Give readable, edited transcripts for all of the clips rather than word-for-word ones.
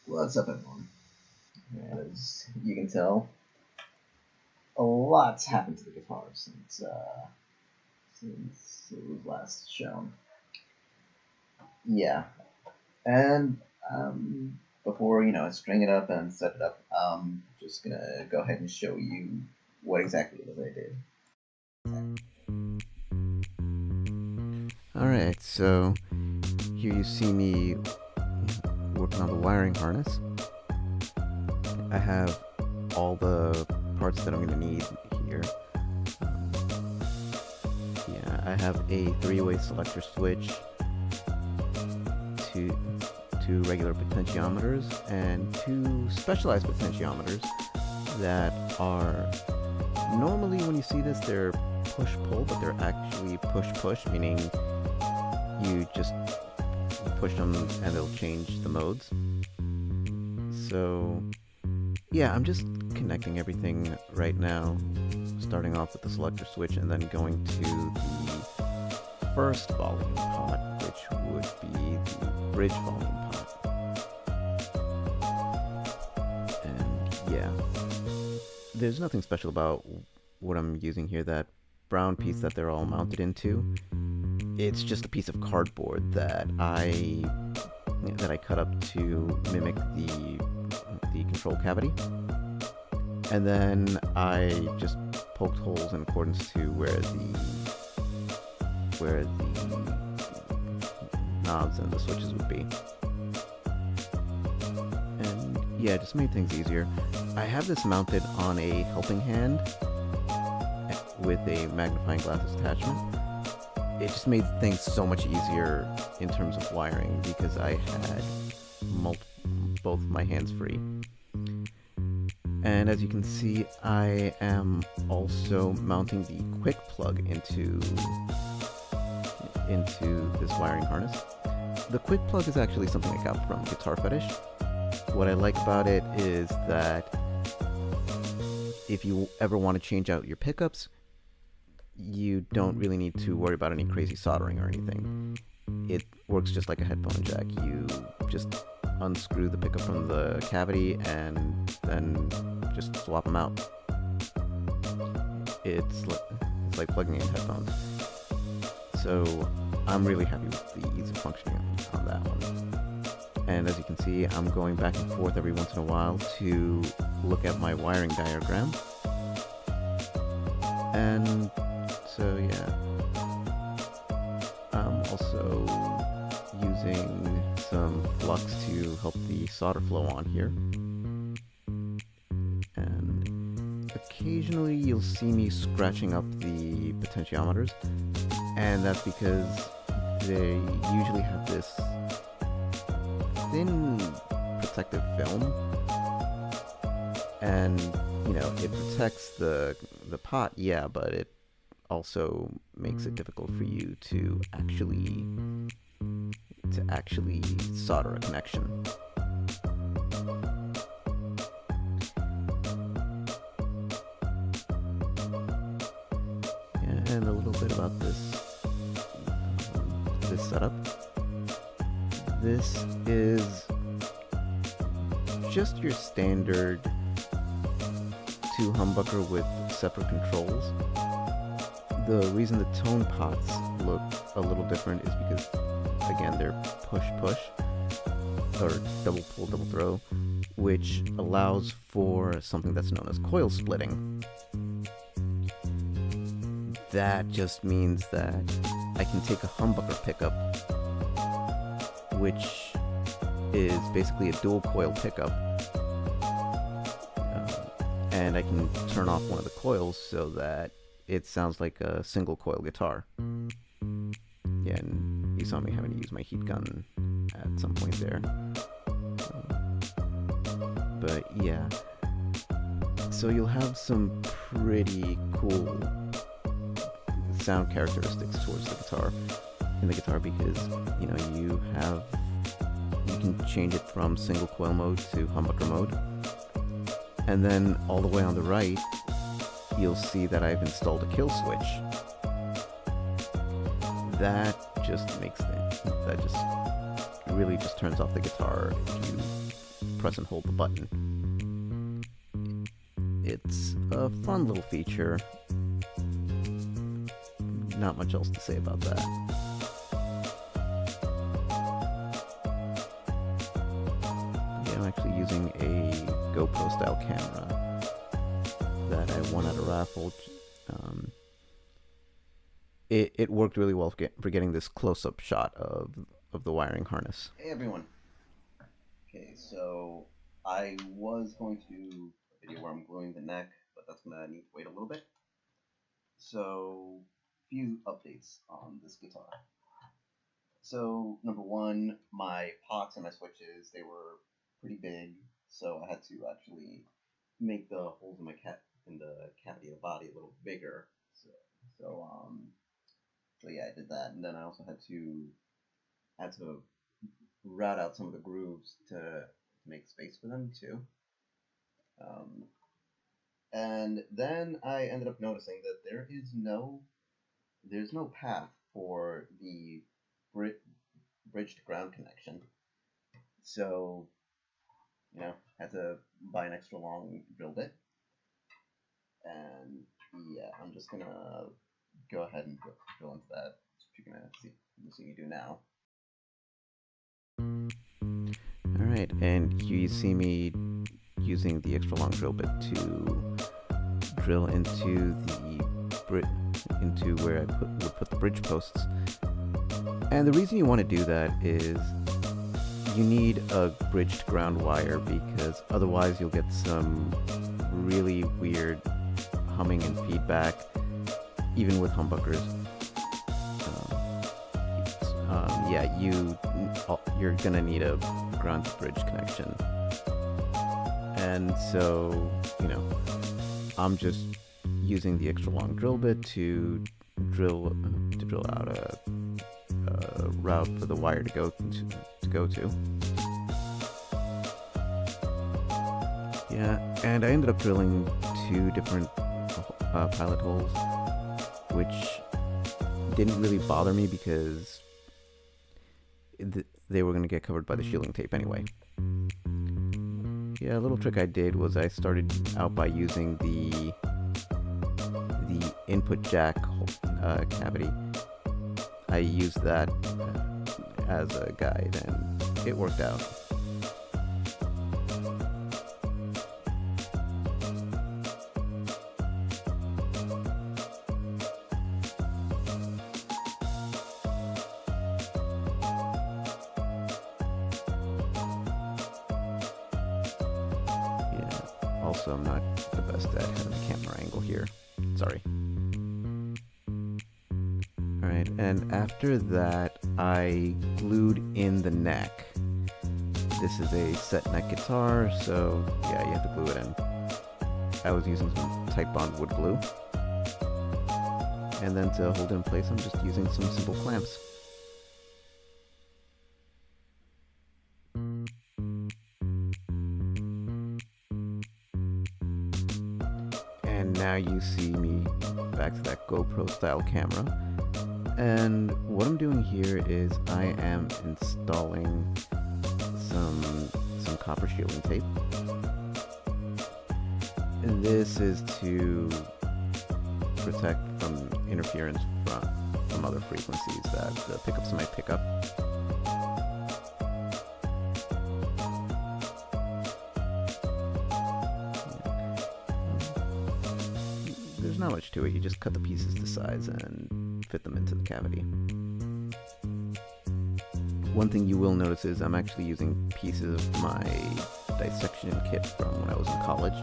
What's up, everyone? As you can tell, a lot's happened to the guitar since it was last shown. Yeah, and before I string it up and set it up, I'm just gonna go ahead and show you what exactly it is I did. Alright, so here you see me working on the wiring harness. I have all the parts that I'm going to need here. I have a 3-way selector switch, two regular potentiometers, and 2 specialized potentiometers that are normally, when you see this, they're push-pull, but they're actually push-push, meaning you just push them and they'll change the modes. So yeah, I'm just connecting everything right now, starting off with the selector switch and then going to the first volume pot, which would be the bridge volume pot. And yeah, there's nothing special about what I'm using here. That brown piece that they're all mounted into, it's just a piece of cardboard that I cut up to mimic the control cavity, and then I just poked holes in accordance to where the knobs and the switches would be. And yeah, just made things easier. I have this mounted on a helping hand with a magnifying glass attachment. It just made things so much easier in terms of wiring because I had both my hands free. And as you can see, I am also mounting the quick plug into this wiring harness. The quick plug is actually something I got from Guitar Fetish. What I like about it is that if you ever want to change out your pickups, you don't really need to worry about any crazy soldering or anything. It works just like a headphone jack. You just unscrew the pickup from the cavity and then just swap them out. It's like plugging in headphones. So I'm really happy with the ease of functioning on that one. And as you can see, I'm going back and forth every once in a while to look at my wiring diagram. And so yeah, I'm also using some flux to help the solder flow on here. And occasionally you'll see me scratching up the potentiometers, and that's because they usually have this thin protective film, and it protects the pot, yeah, but it also makes it difficult for you to actually solder a connection. Yeah, and a little bit about this setup. This is just your standard 2 humbucker with separate controls. The reason the tone pots look a little different is because, again, they're push-push, or double pull, double throw, which allows for something that's known as coil splitting. That just means that I can take a humbucker pickup, which is basically a dual coil pickup, and I can turn off one of the coils so that it sounds like a single coil guitar. Yeah, and you saw me having to use my heat gun at some point there. But yeah, so you'll have some pretty cool sound characteristics towards the guitar because you can change it from single coil mode to humbucker mode. And then all the way on the right, you'll see that I've installed a kill switch. That just really just turns off the guitar if you press and hold the button. It's a fun little feature. Not much else to say about that. Yeah, I'm actually using a GoPro style camera that I won at a raffle. It worked really well for getting this close-up shot of the wiring harness. Hey everyone. Okay, so I was going to do a video where I'm gluing the neck, but that's gonna need to wait a little bit. So, few updates on this guitar. So, number one, my pots and my switches, they were pretty big, so I had to actually make the holes in in the cavity of the body a little bigger. So yeah, I did that, and then I also had to route out some of the grooves to make space for them too. And then I ended up noticing that there's no path for the bridge to ground connection. So had to buy an extra long drill bit, and yeah, I'm just gonna go ahead and drill into that. You're gonna see me do now. Alright, and here you see me using the extra long drill bit to drill into where I would put the bridge posts. And the reason you want to do that is you need a bridged ground wire, because otherwise you'll get some really weird humming and feedback, even with humbuckers. Yeah, you're gonna need a ground to bridge connection. And so, I'm just using the extra long drill bit to drill out a route for the wire to go to. Yeah, and I ended up drilling 2 different pilot holes, which didn't really bother me because they were going to get covered by the shielding tape anyway. Yeah, a little trick I did was I started out by using the input jack cavity. I used that as a guide, and it worked out. Also, I'm not the best at having the camera angle here. Sorry. Alright, and after that, I glued in the neck. This is a set neck guitar, so yeah, you have to glue it in. I was using some tight bond wood glue. And then to hold it in place, I'm just using some simple clamps. And now you see me back to that GoPro style camera. And what I'm doing here is I am installing some copper shielding tape. And this is to protect from interference from other frequencies that the pickups might pick up. There's not much to it. You just cut the pieces to size and fit them into the cavity. One thing you will notice is I'm actually using pieces of my dissection kit from when I was in college.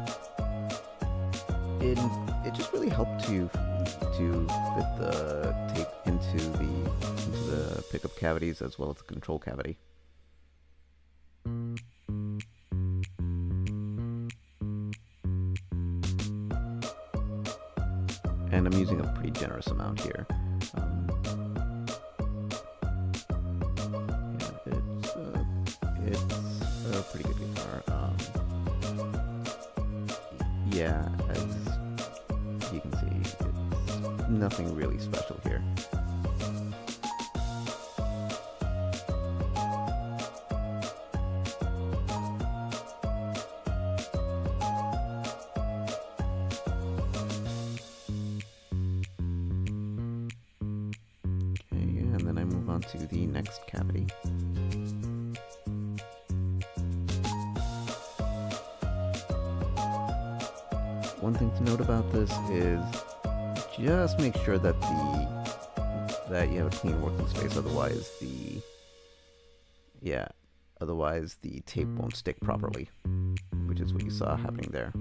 It just really helped to fit the tape into the pickup cavities as well as the control cavity. And I'm using a pretty generous amount here. It's a pretty good guitar. Yeah, as you can see, it's nothing really special here. to the next cavity. One thing to note about this is just make sure that you have a clean working space, otherwise the tape won't stick properly, which is what you saw happening there.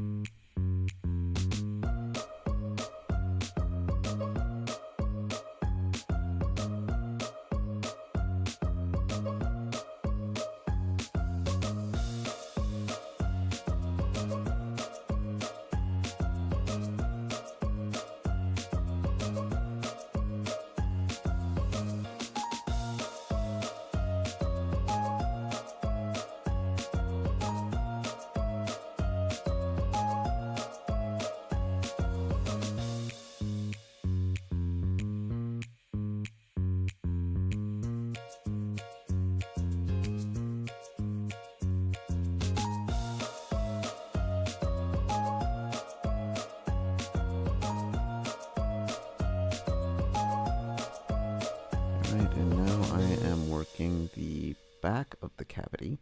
Alright, and now I am working the back of the cavity.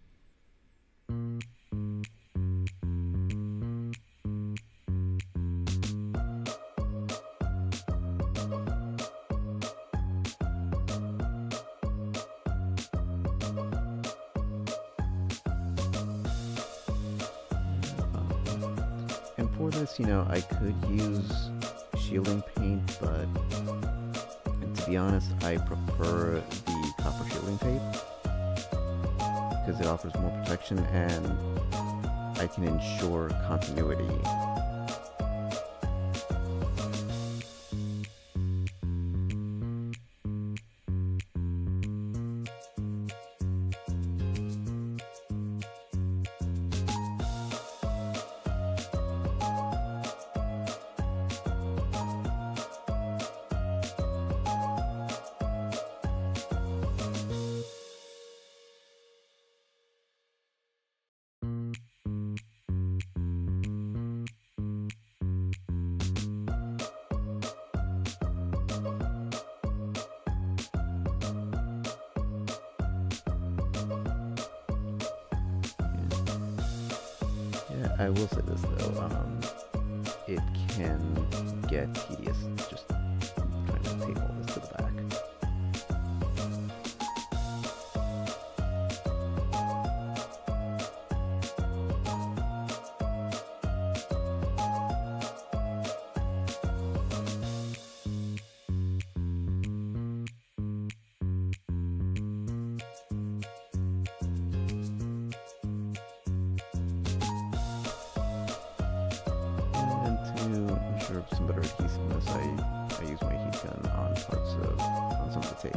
And for this, I could use shielding paint, but to be honest, I prefer the copper shielding tape because it offers more protection and I can ensure continuity. I will say this though, it can get tedious just trying to tape all this to the back. Some better adhesiveness, I use my heat gun on some of the tape.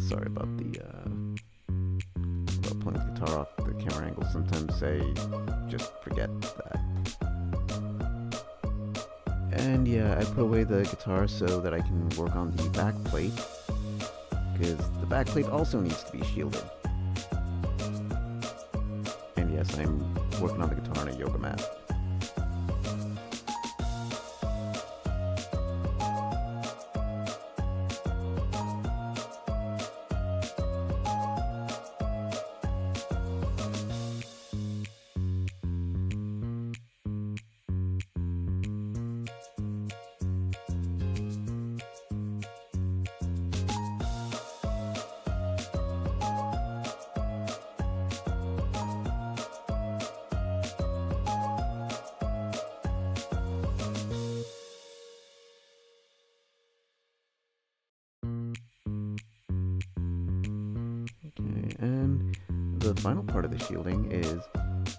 Sorry about playing the guitar off the camera angle. Sometimes I just forget that. And yeah, I put away the guitar so that I can work on the back plate, because the back plate also needs to be shielded. And yes, I'm working on the guitar on a yoga mat. the final part of the shielding is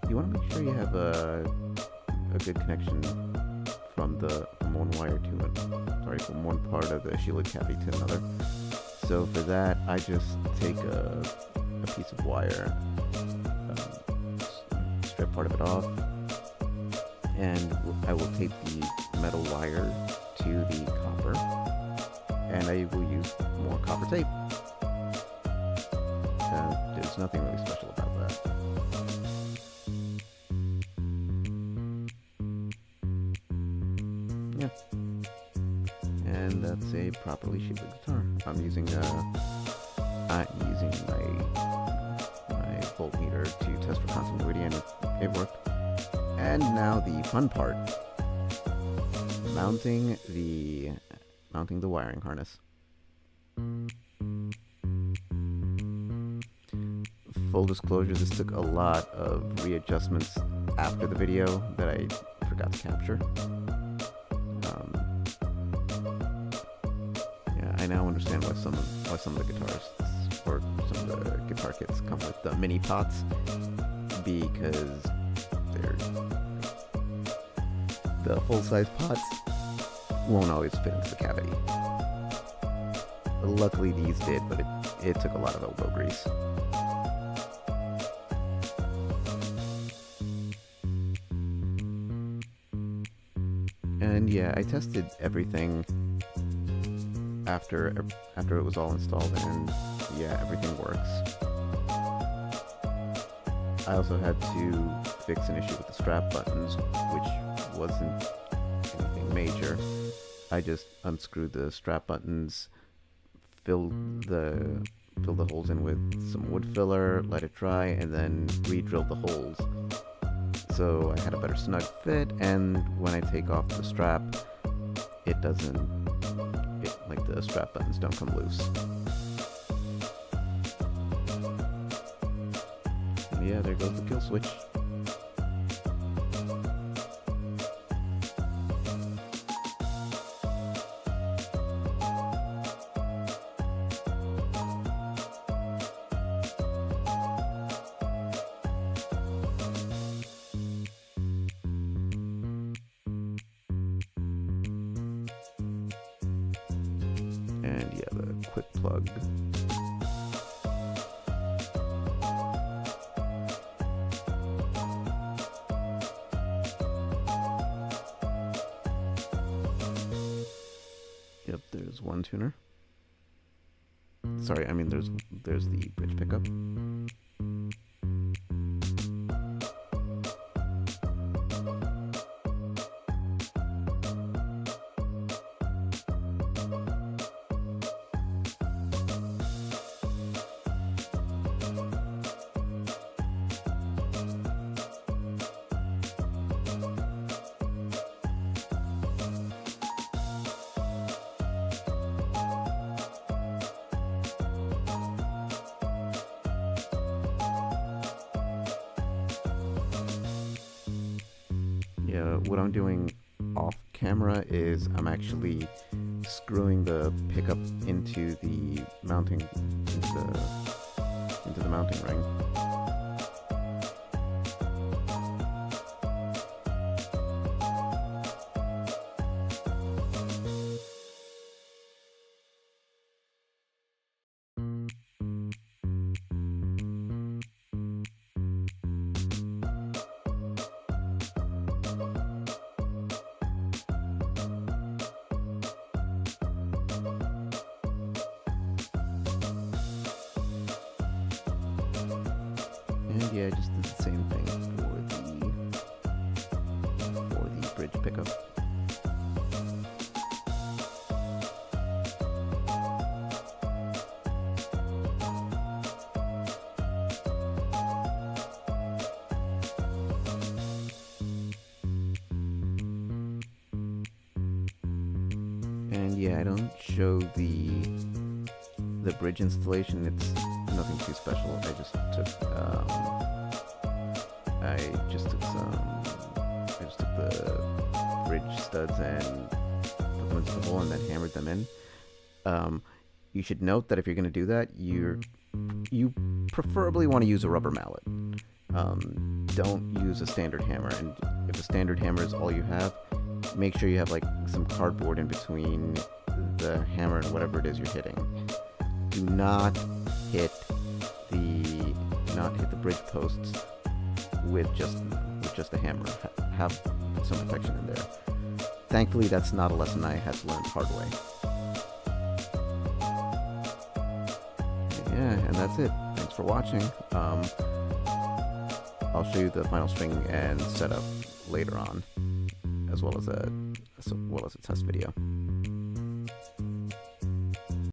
you want to make sure you have a good connection from one wire to from one part of the shielded cavity to another. So for that, I just take a piece of wire, strip part of it off, and I will tape the metal wire to the copper, and I will use more copper tape. There's nothing really special about that. Yeah. And that's a properly shielded guitar. I'm using my voltmeter to test for continuity, and it worked. And now the fun part: mounting the wiring harness. Full disclosure, this took a lot of readjustments after the video that I forgot to capture. I now understand why some of the guitarists or some of the guitar kits come with the mini pots, because the full-size pots won't always fit into the cavity. Luckily these did, but it took a lot of elbow grease. And yeah, I tested everything after it was all installed, and yeah, everything works. I also had to fix an issue with the strap buttons, which wasn't anything major. I just unscrewed the strap buttons, filled the holes in with some wood filler, let it dry, and then re-drilled the holes. So I had a better snug fit, and when I take off the strap, the strap buttons don't come loose. And yeah, there goes the kill switch. And yeah, the quick plug. Yep, there's one tuner. Sorry, I mean there's the bridge pickup. What I'm doing off camera is I'm actually screwing the pickup into the mounting ring. And yeah, I just did the same thing for the bridge pickup. And yeah, I don't show the bridge installation. It's nothing too special. I just took the bridge studs and put them into the hole and then hammered them in. You should note that if you're going to do that, you preferably want to use a rubber mallet. Don't use a standard hammer. And if a standard hammer is all you have, make sure you have like some cardboard in between the hammer and whatever it is you're hitting. Do not hit the bridge posts with just a hammer. Have some protection in there. Thankfully, that's not a lesson I had to learn the hard way. Yeah, and that's it. Thanks for watching. I'll show you the final string and setup later on, as well as a test video.